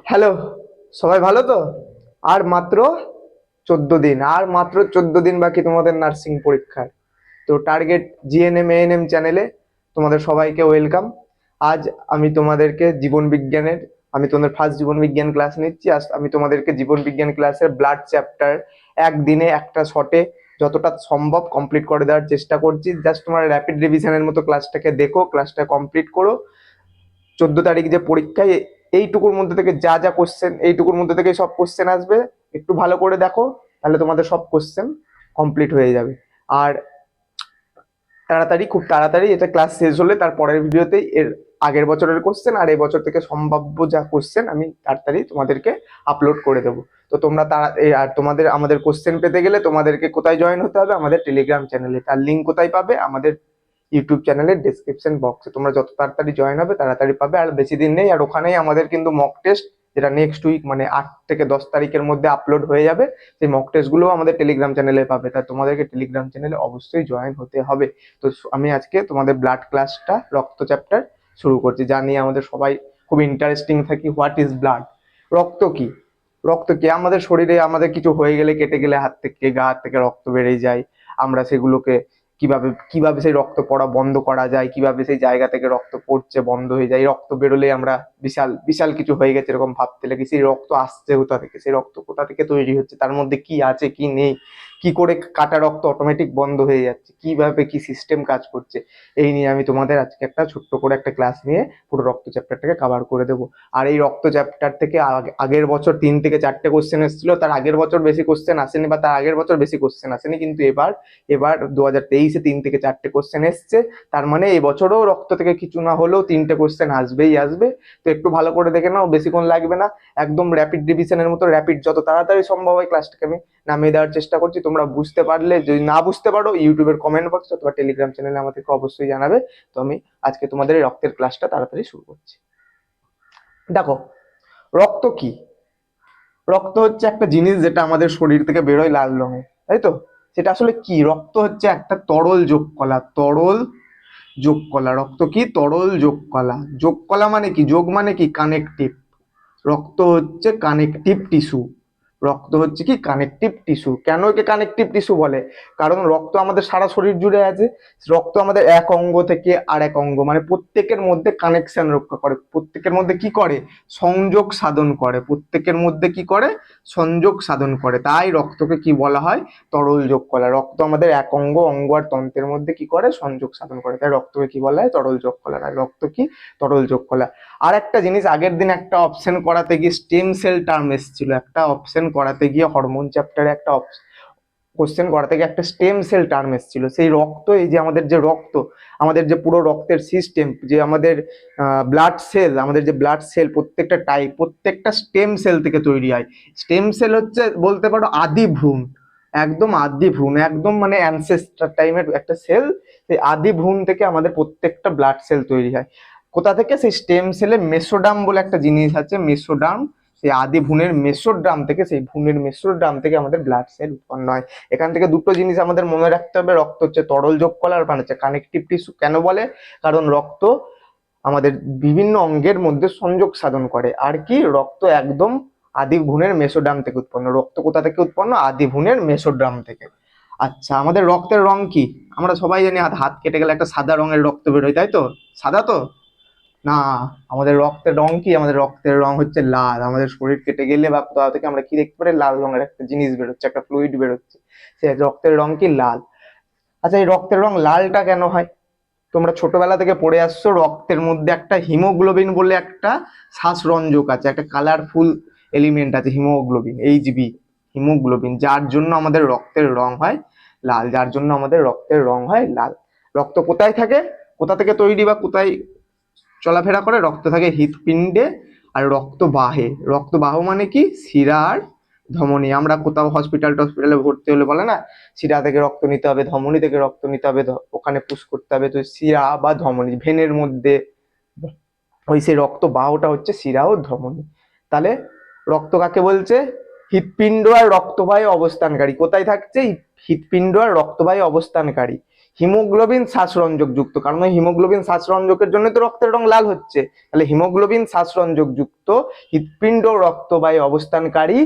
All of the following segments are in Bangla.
হ্যালো, সবাই ভালো তো? আর মাত্র 14 দিন, আর মাত্র 14 দিন বাকি তোমাদের নার্সিং পরীক্ষার। তো টার্গেট জিএনএম এএনএম চ্যানেলে তোমাদের সবাইকে ওয়েলকাম। আজ আমি তোমাদেরকে জীবন বিজ্ঞানের, আমি তোমাদের ফার্স্ট জীবন বিজ্ঞান ক্লাস নিচ্ছি। আজ আমি তোমাদেরকে জীবন বিজ্ঞান ক্লাসের ব্লাড চ্যাপ্টার একদিনে একটা শটে যতটা সম্ভব কমপ্লিট করে দেওয়ার চেষ্টা করছি। জাস্ট তোমরা র্যাপিড রিভিশনের মতো ক্লাসটাকে দেখো, ক্লাসটা কমপ্লিট করো। 14 তারিখ যে পরীক্ষায় এইটুকুর মধ্যে থেকে যা যা কোশ্চেন, এইটুকুর মধ্যে থেকে সব কোশ্চেন আসবে, একটু ভালো করে দেখো, তাহলে তোমাদের সব কোশ্চেন কমপ্লিট হয়ে যাবে। আর তাড়াতাড়ি, খুব তাড়াতাড়ি এটা ক্লাস শেষ হলে তার পরের ভিডিওতেই এর আগের বছরের কোশ্চেন আর এই বছর থেকে সম্ভাব্য যা কোশ্চেন আমি তাড়াতাড়ি তোমাদেরকে আপলোড করে দেবো। তো তোমরা তারা আর তোমাদের আমাদের কোশ্চেন পেতে গেলে তোমাদেরকে কোথায় জয়েন হতে হবে? আমাদের টেলিগ্রাম চ্যানেলে। তার লিঙ্ক কোথায় পাবে? আমাদের ইউটিউব চ্যানেলের ডেসক্রিপশন বক্সে। তোমরা যত তাড়াতাড়ি জয়েন হবে তাড়াতাড়ি পাবে। আর বেশি দিন নেই। আর ওখানেই আমাদের কিন্তু মক টেস্ট, যেটা নেক্সট উইক মানে 8 থেকে 10 তারিখের মধ্যে আপলোড হয়ে যাবে, সেই মক টেস্ট গুলো আমাদের টেলিগ্রাম চ্যানেলে পাবে। তাই তোমাদেরকে টেলিগ্রাম চ্যানেলে অবশ্যই জয়েন হতে হবে। তো আমি আজকে তোমাদের ব্লাড ক্লাসটা, রক্ত চ্যাপ্টার শুরু করছি, যা নিয়ে আমাদের সবাই খুব ইন্টারেস্টিং থাকি। What is blood? রক্ত কি? রক্ত কি? আমাদের শরীরে আমাদের কিছু হয়ে গেলে, কেটে গেলে হাত থেকে, গা হাত থেকে রক্ত বেরিয়ে যায়। আমরা সেগুলোকে কিভাবে কিভাবে সেই রক্ত পড়া বন্ধ করা যায়, কিভাবে সেই জায়গা থেকে রক্ত পড়ছে বন্ধ হয়ে যায়, রক্ত বেরোলে আমরা বিশাল বিশাল কিছু হয়ে গেছে এরকম ভাবতে লাগি। সেই রক্ত আসছে কোথা থেকে, সেই রক্ত কোথা থেকে তৈরি হচ্ছে, তার মধ্যে কি আছে কি নেই, কি করে কাটা রক্ত অটোমেটিক বন্ধ হয়ে যাচ্ছে, কিভাবে কি সিস্টেম কাজ করছে, এই নিয়ে আমি তোমাদের আজকে একটা ছোট্ট করে একটা ক্লাস নিয়ে পুরো রক্ত চ্যাপ্টারটাকে কভার করে দেবো। আর এই রক্ত চ্যাপ্টার থেকে আগের বছর 3 থেকে 4টে কোশ্চেন এসেছিল, তার আগের বছর বেশি কোশ্চেন আসেনি, বা তার আগের বছর বেশি কোশ্চেন আসেনি, কিন্তু এবার এবার 2023-এ 3 থেকে 4টে কোশ্চেন এসছে। তার মানে এই বছরও রক্ত থেকে কিছু না হলেও 3টে কোশ্চেন আসবেই আসবে। তো একটু ভালো করে দেখে নাও, বেশিক্ষণ লাগবে না। একদম র্যাপিড রিভিশনের মতো র্যাপিড, যত তাড়াতাড়ি সম্ভব হয় ক্লাসটাকে আমি নামিয়ে দেওয়ার চেষ্টা করছি। তোমরা বুঝতে পারলে, যদি না বুঝতে পারো ইউটিউবের কমেন্ট বক্স অথবা টেলিগ্রাম চ্যানেলে আমাদেরকে অবশ্যই জানাবে। তো আমি আজকে তোমাদের এই রক্তের ক্লাসটা তাড়াতাড়ি শুরু করছি। দেখো, রক্ত কি? রক্ত হচ্ছে একটা জিনিস যেটা আমাদের শরীর থেকে বেরোয় লাল রঙের, তাই তো? সেটা আসলে কি? রক্ত হচ্ছে একটা তরল যোগ কলা। তরল যোগ কলা। রক্ত কি? তরল যোগ কলা। যোগ কলা মানে কি? যোগ মানে কি? কানেকটিভ। রক্ত হচ্ছে কানেকটিভ টিস্যু। রক্ত হচ্ছে কি? Connective tissue. কেন একে কানেকটিভ টিস্যু বলে? কারণ রক্ত আমাদের সারা শরীর জুড়ে আছে। রক্ত আমাদের এক অঙ্গ থেকে আর এক অঙ্গ, মানে প্রত্যেকের মধ্যে কানেকশন রক্ষা করে, প্রত্যেকের মধ্যে কি করে? সংযোগ সাধন করে। প্রত্যেকের মধ্যে কি করে? সংযোগ সাধন করে। তাই রক্তকে কি বলা হয়? তরল যোগ কলা। রক্ত আমাদের এক অঙ্গ, অঙ্গ আর তন্ত্রের মধ্যে কি করে? সংযোগ সাধন করে। তাই রক্তকে কি বলা হয়? তরল যোগ কলা। আর রক্ত কি? তরল যোগ কলা। আর একটা জিনিস, আগের দিন একটা অপশন করাতে গিয়ে স্টেম সেল টার্ম এসেছিল। একটা অপশন করাতে গিয়ে হরমোন চ্যাপ্টারে একটা কোশ্চেন করাতে গিয়ে একটা স্টেম সেল টার্ম এসেছিল। সেই রক্ত, এই যে আমাদের যে রক্ত, আমাদের যে পুরো রক্তের সিস্টেম, যে আমাদের ব্লাড সেল, আমাদের যে ব্লাড সেল প্রত্যেকটা টাইপ, প্রত্যেকটা স্টেম সেল থেকে তৈরি হয়। স্টেম সেল হচ্ছে বলতে পারো আদি ভ্রূণ। একদম আদি ভ্রূণ, একদম মানে অ্যানসেস্টার টাইমের একটা সেল। সেই আদি ভ্রূণ থেকে আমাদের প্রত্যেকটা ব্লাড সেল তৈরি হয়। কোথা থেকে? সেই স্টেম সেলে মেসোডার্ম বলে একটা জিনিস আছে, মেসোডার্ম। সেই আদি ভ্রূণের মেসোড্রাম থেকে, সেই ভ্রূণের মেসোড্রাম থেকে আমাদের ব্লাড সেল উৎপন্ন হয়। এখান থেকে দুটো জিনিস আমাদের মনে রাখতে হবে: রক্ত হচ্ছে তরল যোগ কলা, আর হচ্ছে কানেকটিভ টিস্যু। কেন বলে? কারণ রক্ত আমাদের বিভিন্ন অঙ্গের মধ্যে সংযোগ সাধন করে। আর কি? রক্ত একদম আদি ভ্রূণের মেসোড্রাম থেকে উৎপন্ন। রক্ত কোথা থেকে উৎপন্ন? আদি ভ্রূণের মেসোড্রাম থেকে। আচ্ছা, আমাদের রক্তের রং কি? আমরা সবাই জানি হাত হাত কেটে গেলে একটা সাদা রঙের রক্ত বেরোয়, তাই তো? সাদা তো? না, আমাদের রক্তের রং কি? আমাদের রক্তের রং হচ্ছে লাল। আমাদের শরীর কেটে গেলে বা কোথাও থেকে আমরা কি দেখতে পারি? লাল রঙের একটা জিনিস বেরোচ্ছে, একটা ফ্লুইড বেরোচ্ছে। সে রক্তের রং কি? লাল। আচ্ছা, এই রক্তের রং লালটা কেন হয়? তোমরা ছোটবেলা থেকে পড়ে আসছো, রক্তের মধ্যে একটা হিমোগ্লোবিন বলে একটা শ্বাসরঞ্জক আছে, একটা কালারফুল এলিমেন্ট আছে, হিমোগ্লোবিন, এইচবি, হিমোগ্লোবিন, যার জন্য আমাদের রক্তের রং হয় লাল, যার জন্য আমাদের রক্তের রং হয় লাল। রক্ত কোথায় থাকে? কোথা থেকে তৈরি বা কোথায় চলাফেরা করে? রক্ত থাকে হৃৎপিণ্ডে আর রক্তবাহে। রক্তবাহ মানে কি? শিরা আর ধমনী। আমরা কোথাও হসপিটাল টসপিটালে ভর্তি হলে বলে না, শিরা থেকে রক্ত নিতে হবে, ধমনী থেকে রক্ত নিতে হবে, ওখানে পুশ করতে হবে। তো শিরা বা ধমনী, ভেনের মধ্যে ওই সেই রক্ত বাহটা হচ্ছে শিরা ও ধমনী। তাহলে রক্ত কাকে বলছে? হৃৎপিণ্ড আর রক্তবাহে অবস্থানকারী। কোথায় থাকছে? হৃৎপিণ্ড আর রক্তবাহে অবস্থানকারী। হিমোগ্লোবিন শ্বাসরঞ্জক যুক্ত, কারণ ওই হিমোগ্লোবিন শ্বাসরঞ্জকের জন্য তো রক্তের রং লাল হচ্ছে। তাহলে হিমোগ্লোবিন শ্বাসরঞ্জক যুক্ত হৃৎপিণ্ড রক্তবাহী অবস্থানকারী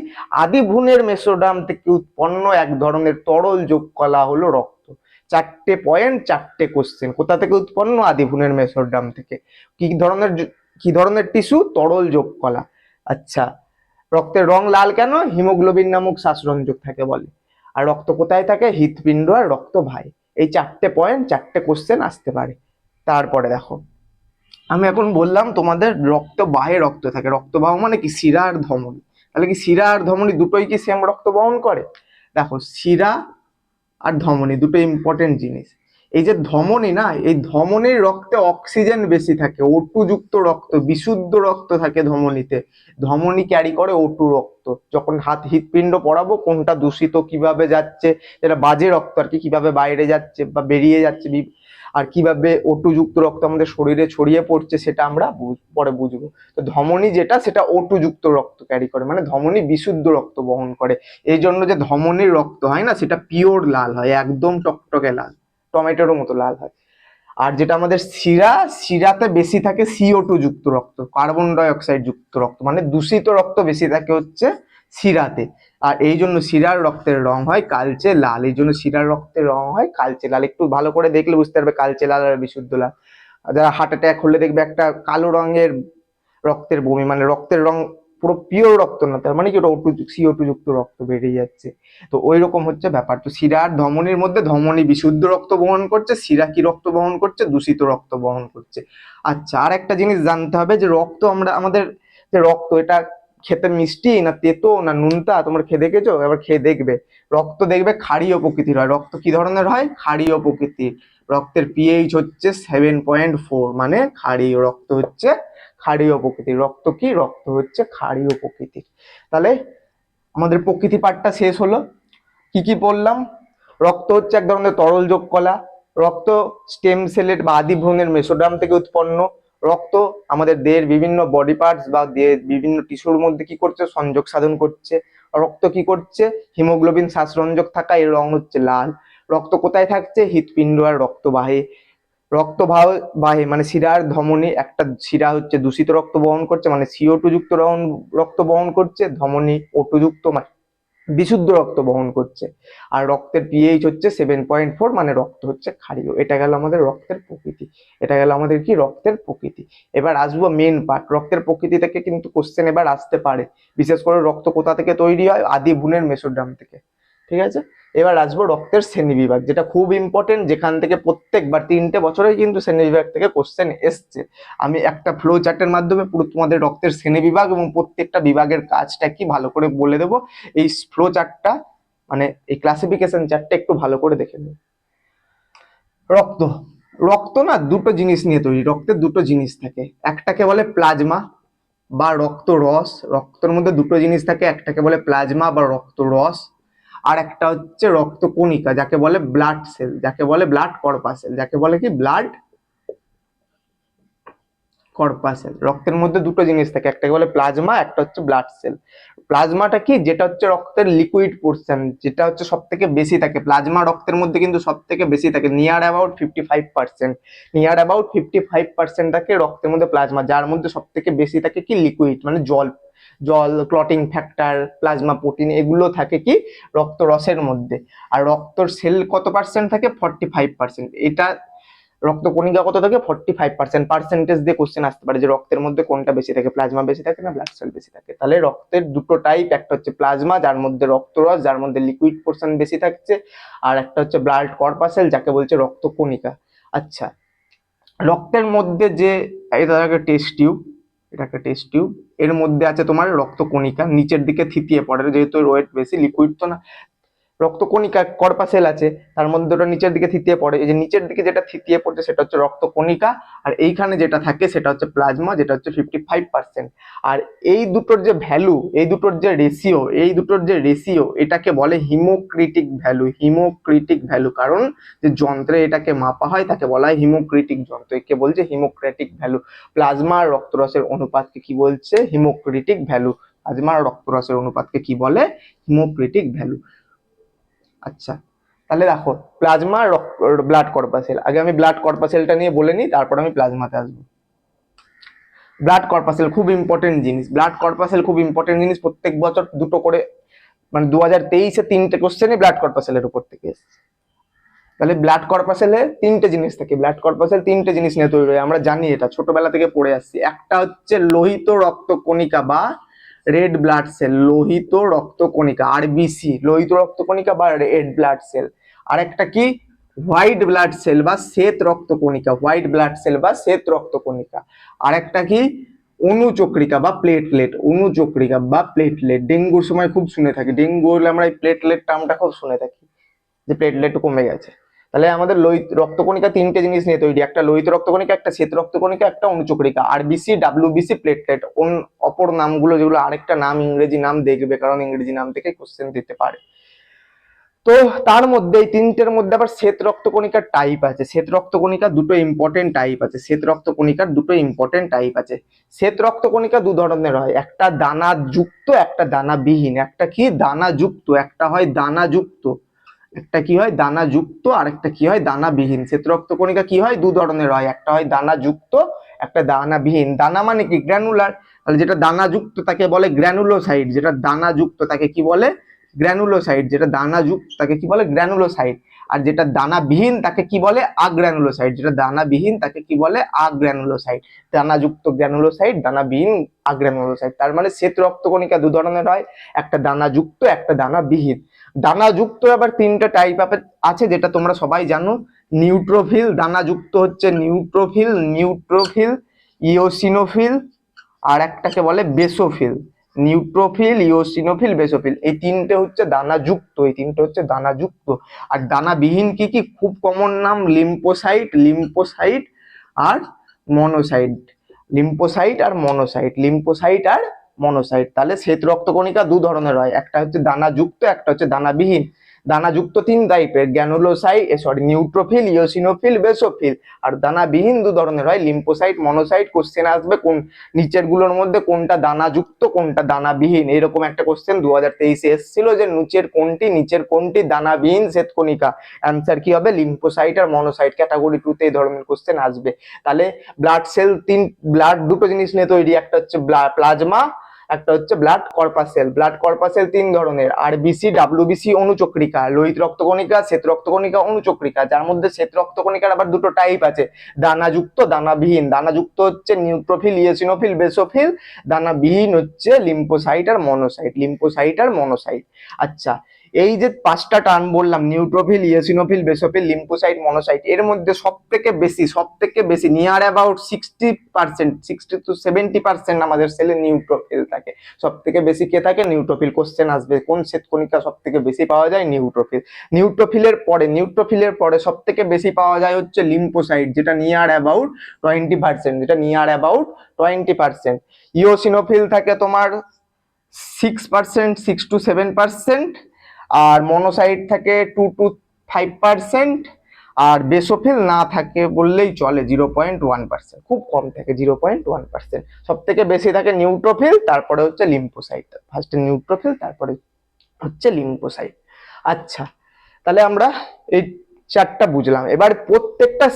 আদি ভ্রূণের মেসোডার্ম থেকে উৎপন্ন এক ধরনের তরল যোগ কলা হলো রক্ত। 4টে পয়েন্ট, 4টে কোশ্চেন। কোথা থেকে উৎপন্ন? আদি ভ্রূণের মেসোডার্ম থেকে। কি ধরনের টিস্যু? তরল যোগ কলা। আচ্ছা, রক্তের রং লাল কেন? হিমোগ্লোবিন নামক শ্বাসরঞ্জক থাকে বলে। আর রক্ত কোথায় থাকে? হৃৎপিণ্ড আর রক্তবাহী। এই 4টে পয়েন্ট, 4টে কোশ্চেন আসতে পারে। তারপরে দেখো, আমি এখন বললাম তোমাদের রক্তবাহে রক্ত থাকে। রক্তবাহ মানে কি? শিরা আর ধমনী। তাহলে কি শিরা আর ধমনী দুটোই কি সেম রক্ত বহন করে? দেখো, শিরা আর ধমনী দুটো ইম্পর্টেন্ট জিনিস। এই যে ধমনী না, এই ধমনীর রক্তে অক্সিজেন বেশি থাকে, O2 যুক্ত রক্ত, বিশুদ্ধ রক্ত থাকে ধমনীতে। ধমনী ক্যারি করে O2 রক্ত। যখন হৃৎপিণ্ড পড়াবো কোনটা দূষিত, কিভাবে যাচ্ছে, যেটা বাজে রক্ত আর কি, কিভাবে বাইরে যাচ্ছে বা বেরিয়ে যাচ্ছে, আর কিভাবে O2 যুক্ত রক্ত আমাদের শরীরে ছড়িয়ে পড়ছে, সেটা আমরা পরে বুঝবো। তো ধমনী যেটা, সেটা O2 যুক্ত রক্ত ক্যারি করে, মানে ধমনী বিশুদ্ধ রক্ত বহন করে। এই জন্য যে ধমনীর রক্ত হয় না, সেটা পিওর লাল হয়, একদম টকটকে লাল, টমেটোর মতো লাল হয়। আর যেটা আমাদের শিরাতে বেশি থাকে CO2 যুক্ত রক্ত, কার্বন ডাই অক্সাইড যুক্ত রক্ত, মানে দূষিত রক্ত বেশি থাকে হচ্ছে শিরাতে। আর এই জন্য শিরার রক্তের রং হয় কালচে লাল। এই জন্য শিরার রক্তের রং হয় কালচে লাল। একটু ভালো করে দেখলে বুঝতে পারবে কালচে লাল আর বিশুদ্ধ লাল। যারা হার্ট অ্যাটাক হলে দেখবে একটা কালো রঙের রক্তের বমি, মানে রক্তের রং পুরো পিওর রক্ত না, তার মানে কি ওটা CO2 যুক্ত রক্ত বেরিয়ে যাচ্ছে। তো ওই রকম হচ্ছে ব্যাপার। তো শিরা আর ধমনীর মধ্যে ধমনী বিশুদ্ধ রক্ত বহন করছে, শিরা কি রক্ত বহন করছে? দূষিত রক্ত বহন করছে। আচ্ছা, আর একটা জিনিস জানতে হবে যে রক্ত, আমাদের যে রক্ত, এটা খেতে মিষ্টি না তেতো না নুনতা? তোমরা খেয়ে দেখেছো? এবার খেয়ে দেখবে। রক্ত দেখবে ক্ষারীয় প্রকৃতির হয়। রক্ত কি ধরনের হয়? ক্ষারীয় প্রকৃতির। রক্তের পিএইচ হচ্ছে 7.4, মানে ক্ষারীয়। রক্ত হচ্ছে ক্ষারীয় প্রকৃতির। রক্ত কি? রক্ত হচ্ছে ক্ষারীয় প্রকৃতির। তাহলে আমাদের প্রকৃতি পাঠটা শেষ হলো। কি কি পড়লাম? রক্ত হচ্ছে এক ধরনের তরল যোগ কলা। রক্ত স্টেম সেলের বা আদি ভ্রূণের মেসোডার্ম থেকে উৎপন্ন। রক্ত আমাদের দেহের বিভিন্ন বডি পার্টস বা দেহের বিভিন্ন টিস্যুর মধ্যে কি করছে? সংযোগ সাধন করছে। রক্ত কি করছে? হিমোগ্লোবিন শ্বাসরঞ্জক থাকা, এর রং হচ্ছে লাল। রক্ত কোথায় থাকছে? হৃৎপিণ্ড আর রক্তবাহে। রক্তবাহে মানে শিরার ধমনী, একটা শিরা হচ্ছে দূষিত রক্ত বহন করছে, মানে CO2 যুক্ত রক্ত বহন করছে। ধমনী O2 যুক্ত, মানে বিশুদ্ধ রক্ত বহন করছে। আর রক্তের পিএইচ হচ্ছে 7.4, মানে রক্ত হচ্ছে ক্ষারীয়। এটা গেল আমাদের রক্তের প্রকৃতি। এটা গেল আমাদের কি? রক্তের প্রকৃতি। এবার আসবো মেন পার্ট। রক্তের প্রকৃতি থেকে কিন্তু কোশ্চেন এবার আসতে পারে, বিশেষ করে রক্ত কোথা থেকে তৈরি হয়? আদি ভ্রূণের মেসোডার্ম থেকে। ঠিক আছে, এবার আসবো রক্তের শ্রেণীবিভাগ, যেটা খুব ইম্পর্টেন্ট, যেখান থেকে প্রত্যেকবার 3টে বছরে কিন্তু শ্রেণীবিভাগ থেকে কোশ্চেন এসছে। আমি একটা ফ্লো চার্টের মাধ্যমে পুরো তোমাদের রক্তের শ্রেণীবিভাগ এবং প্রত্যেকটা বিভাগের কাজটা কি ভালো করে বলে দেবো। এই ফ্লো চার্টটা, মানে এই ক্লাসিফিকেশন চার্টটা একটু ভালো করে দেখে নিন। রক্ত, রক্ত না দুটো জিনিস নিয়ে তৈরি। রক্তের দুটো জিনিস থাকে, একটাকে বলে প্লাজমা বা রক্ত রস। রক্তের মধ্যে দুটো জিনিস থাকে, একটাকে বলে প্লাজমা বা রক্ত রস, আর একটা হচ্ছে রক্ত কণিকা, যাকে বলে ব্লাড সেল, যাকে বলে ব্লাড কর্পাসেল, যাকে বলে কি? Blood corpuscle. রক্তের মধ্যে দুটো জিনিস থাকে, একটাকে বলে প্লাজমা, একটা হচ্ছে ব্লাড সেল। প্লাজমাটা কি? যেটা হচ্ছে রক্তের লিকুইড পোর্শন, যেটা হচ্ছে সব থেকে বেশি থাকে। প্লাজমা রক্তের মধ্যে কিন্তু সব থেকে বেশি থাকে, নিয়ার অ্যাবাউট 55%। নিয়ার অ্যাবাউট 55% থাকে রক্তের মধ্যে প্লাজমা, যার মধ্যে সব থেকে বেশি থাকে কি? লিকুইড, মানে জল। জল, ক্লটিং ফ্যাক্টর, প্লাজমা প্রোটিন, এগুলো থাকে কি? রক্ত রসের মধ্যে। আর রক্তর সেল কত পার্সেন্ট থাকে? 45%। এটা রক্ত কণিকা কত থাকে? 45%। পার্সেন্টেজ দিয়ে কোশ্চেন আসতে পারে যে রক্তের মধ্যে কোনটা বেশি থাকে, প্লাজমা বেশি থাকে না ব্লাড সেল বেশি থাকে। তাহলে রক্তের দুটো টাইপ, একটা হচ্ছে প্লাজমা যার মধ্যে রক্তরস, যার মধ্যে লিকুইড পোর্শন বেশি থাকছে, আর একটা হচ্ছে ব্লাড কর্পাসেল, যাকে বলছে রক্ত কণিকা। আচ্ছা, রক্তের মধ্যে যে, এটা একটা টেস্ট টিউব, এটা একটা টেস্ট টিউব, এর মধ্যে আছে তোমার রক্ত কণিকা, নিচের দিকে থিতিয়ে পড়ে, যেহেতু ওয়েট বেশি, লিকুইড তো না। রক্তকণিকা কর্পাসেল আছে, তার মধ্যে ওটা নিচের দিকে থিতিয়ে পড়ে। এই যে নিচের দিকে যেটা থিতিয়ে পড়ছে সেটা হচ্ছে রক্তকণিকা, আর এইখানে যেটা থাকে সেটা হচ্ছে প্লাজমা, যেটা হচ্ছে 55%। আর এই দুটোর যে ভ্যালু, এই দুটোর যে রেশিও, এটাকে বলে হিমোক্রিটিক ভ্যালু। হিমোক্রিটিক ভ্যালু, কারণ যে যন্ত্রে এটাকে মাপা হয় তাকে বলা হয় হিমোক্রিটিক যন্ত্র, একে বলছে হিমোক্রিটিক ভ্যালু। প্লাজমা আর রক্তরসের অনুপাতকে কি বলছে? হিমোক্রিটিক ভ্যালু। প্লাজমা আর রক্তরসের অনুপাতকে কি বলে? হিমোক্রিটিক ভ্যালু। আচ্ছা, তাহলে দেখো প্লাজমা, ব্লাড কর্পাসেল, আগে আমি ব্লাড কর্পাসেলটা নিয়ে বলে নিই, তারপর আমি প্লাজমাতে আসবো। ব্লাড কর্পাসেল খুব ইম্পর্টেন্ট জিনিস, ব্লাড কর্পাসেল খুব ইম্পর্টেন্ট জিনিস, প্রত্যেক বছর দুটো করে, মানে 2023-এ 3টে কোশ্চেনই ব্লাড কর্পাসেলের উপর থেকে এসেছে। তাহলে ব্লাড কর্পাসেলে 3টে জিনিস থাকে, ব্লাড কর্পাসেল 3টে জিনিস নিয়ে তৈরি হয়, আমরা জানি এটা ছোটবেলা থেকে পড়ে আসছি। একটা হচ্ছে লোহিত রক্তকণিকা বা রেড ব্লাড সেল, লোহিত রক্তকণিকা আরবিসি, লোহিত রক্তকণিকা বা রেড ব্লাড সেল। আর একটা কি হোয়াইট ব্লাড সেল বা শ্বেত রক্তকণিকা, হোয়াইট ব্লাড সেল বা শ্বেত রক্তকণিকা। আর একটা কি অনুচক্রিকা বা প্লেটলেট, অনুচক্রিকা বা প্লেটলেট, ডেঙ্গুর সময় খুব শুনে থাকি, ডেঙ্গু হলে আমরা এই প্লেটলেট টার্মটা খুব শুনে থাকি যে প্লেটলেট কমে গেছে। তাহলে আমাদের লোহিত রক্তকণিকা 3টে জিনিস নিয়ে তৈরি, একটা লোহিত রক্তকণিকা, একটা শ্বেত রক্তকণিকা, একটা অনুচক্রিকা, আরবিসি, ডাব্লিউবিসি, প্লেটলেট। অপর নামগুলো যেগুলো আরেকটা নাম, ইংরেজি নাম দেখবে, কারণ ইংরেজি নাম থেকে কোশ্চেন দিতে পারে। তো তার মধ্যে এই 3টের মধ্যে আবার শ্বেত রক্তকণিকার টাইপ আছে, শ্বেত রক্তকণিকা দুটো ইম্পর্টেন্ট টাইপ আছে, শ্বেত রক্তকণিকার দুটো ইম্পর্টেন্ট টাইপ আছে। শ্বেত রক্তকণিকা দু ধরনের হয়, একটা দানা যুক্ত, একটা দানা বিহীন। একটা কি দানা যুক্ত, একটা হয় দানা যুক্ত, একটা কি হয় দানা যুক্ত, আর একটা কি হয় দানা বিহীন। শ্বেত রক্তকণিকা কি হয় দু ধরনের হয়, একটা হয় দানা যুক্ত, একটা দানা বিহীন। দানা মানে কি গ্র্যানুলার, তাহলে যেটা দানা যুক্ত তাকে বলে গ্র্যানুলোসাইট, যেটা দানা যুক্ত তাকে কি বলে গ্র্যানুলোসাইট, যেটা দানা যুক্ত তাকে কি বলে গ্র্যানুলোসাইট। আর যেটা দানা বিহীন তাকে কি বলে আগ্র্যানুলোসাইট, যেটা দানা বিহীন তাকে কি বলে আগ্র্যানুলোসাইট। দানা যুক্ত গ্র্যানুলোসাইট, দানা বিহীন আগ্র্যানুলোসাইট। তার মানে শ্বেত রক্তকণিকা দু ধরনের হয়, একটা দানা যুক্ত, একটা দানা বিহীন। দানা যুক্ত আবার 3টে টাইপ আছে, যেটা তোমরা সবাই জানো। নিউট্রোফিল, দানা যুক্ত হচ্ছে নিউট্রোফিল, নিউট্রোফিল, ইওসিনোফিল, আর একটাকে বলে বেসোফিল। নিউট্রোফিল, ইওসিনোফিল, বেসোফিল, এই 3টে হচ্ছে দানা যুক্ত, এই 3টে হচ্ছে দানা যুক্ত। আর দানা বিহীন কি কি, খুব কমন নাম লিম্পোসাইট, লিম্পোসাইট আর মনোসাইট, লিম্পোসাইট আর মনোসাইট, লিম্পোসাইট আর মনোসাইট। তাহলে শ্বেত রক্তকণিকা দু ধরনের হয়, একটা হচ্ছে দানা যুক্ত, একটা হচ্ছে দানা বিহীন। দানা যুক্ত 3 টাইপের, নিউট্রোফিল, ইওসিনোফিল, বেসোফিল। আর দানা বিহীন দু ধরনের হয়, লিম্পোসাইট, মনোসাইট। কোশ্চেন আসবে কোন নিচের গুলোর মধ্যে কোনটা দানা যুক্ত, কোনটা দানা বিহীন, এরকম একটা কোশ্চেন 2023-এ এসেছিল, যে নিচের কোনটি দানা বিহীন শ্বেতকণিকা। অ্যান্সার কি হবে লিম্ফোসাইট আর মনোসাইট। ক্যাটাগরি 2-তে এই ধরনের কোশ্চেন আসবে। তাহলে ব্লাড সেল ব্লাড দুটো জিনিস নিয়ে তৈরি, একটা হচ্ছে প্লাজমা, একটা হচ্ছে ব্লাড কর্পাসেল। ব্লাড কর্পাসেল 3 ধরনের, আরবিসি, ডাব্লিউবিসি, অনুচক্রিকা, লোহিত রক্তকণিকা, শ্বেত রক্তকণিকা, অনুচক্রিকা। যার মধ্যে শ্বেত রক্তকণিকার আবার দুটো টাইপ আছে, দানাযুক্ত, দানাবিহীন। দানাযুক্ত হচ্ছে নিউট্রোফিল, ইওসিনোফিল, বেসোফিল। দানাবিহীন হচ্ছে লিম্ফোসাইট আর মনোসাইট, লিম্ফোসাইট আর মনোসাইট। আচ্ছা, এই যে 5টা টার্ম বললাম, neutrophil, eosinophil, basophil, lymphocyte, monocyte, এর মধ্যে সবথেকে বেশি নিয়ার অ্যাবাউট 60%, 60 to 70% আমাদের সেলে নিউট্রোফিল থাকে। সব থেকে বেশি কে থাকে নিউট্রোফিল। কোশ্চেন আসবে কোন শ্বেতকণিকা সব থেকে বেশি পাওয়া যায়, নিউট্রোফিল। নিউট্রোফিলের পরে সব থেকে বেশি পাওয়া যায় হচ্ছে লিম্ফোসাইট, যেটা নিয়ার অ্যাবাউট 20%, যেটা নিয়ার অ্যাবাউট 20%। ইওসিনোফিল থাকে তোমার 6%, 6 to 7%। আর মনোসাইট থাকে 2 to 5%। আর বেসোফিল না থাকে বললেই চলে 0.1%, খুব কম থাকে 0.1%। সব থেকে বেশি থাকে নিউট্রোফিল, তারপরে হচ্ছে লিম্ফোসাইট। ফার্স্টে নিউট্রোফিল, তারপরে হচ্ছে লিম্ফোসাইট। আচ্ছা, তাহলে আমরা এই 4টা বুঝলাম। এবার প্রত্যেকটা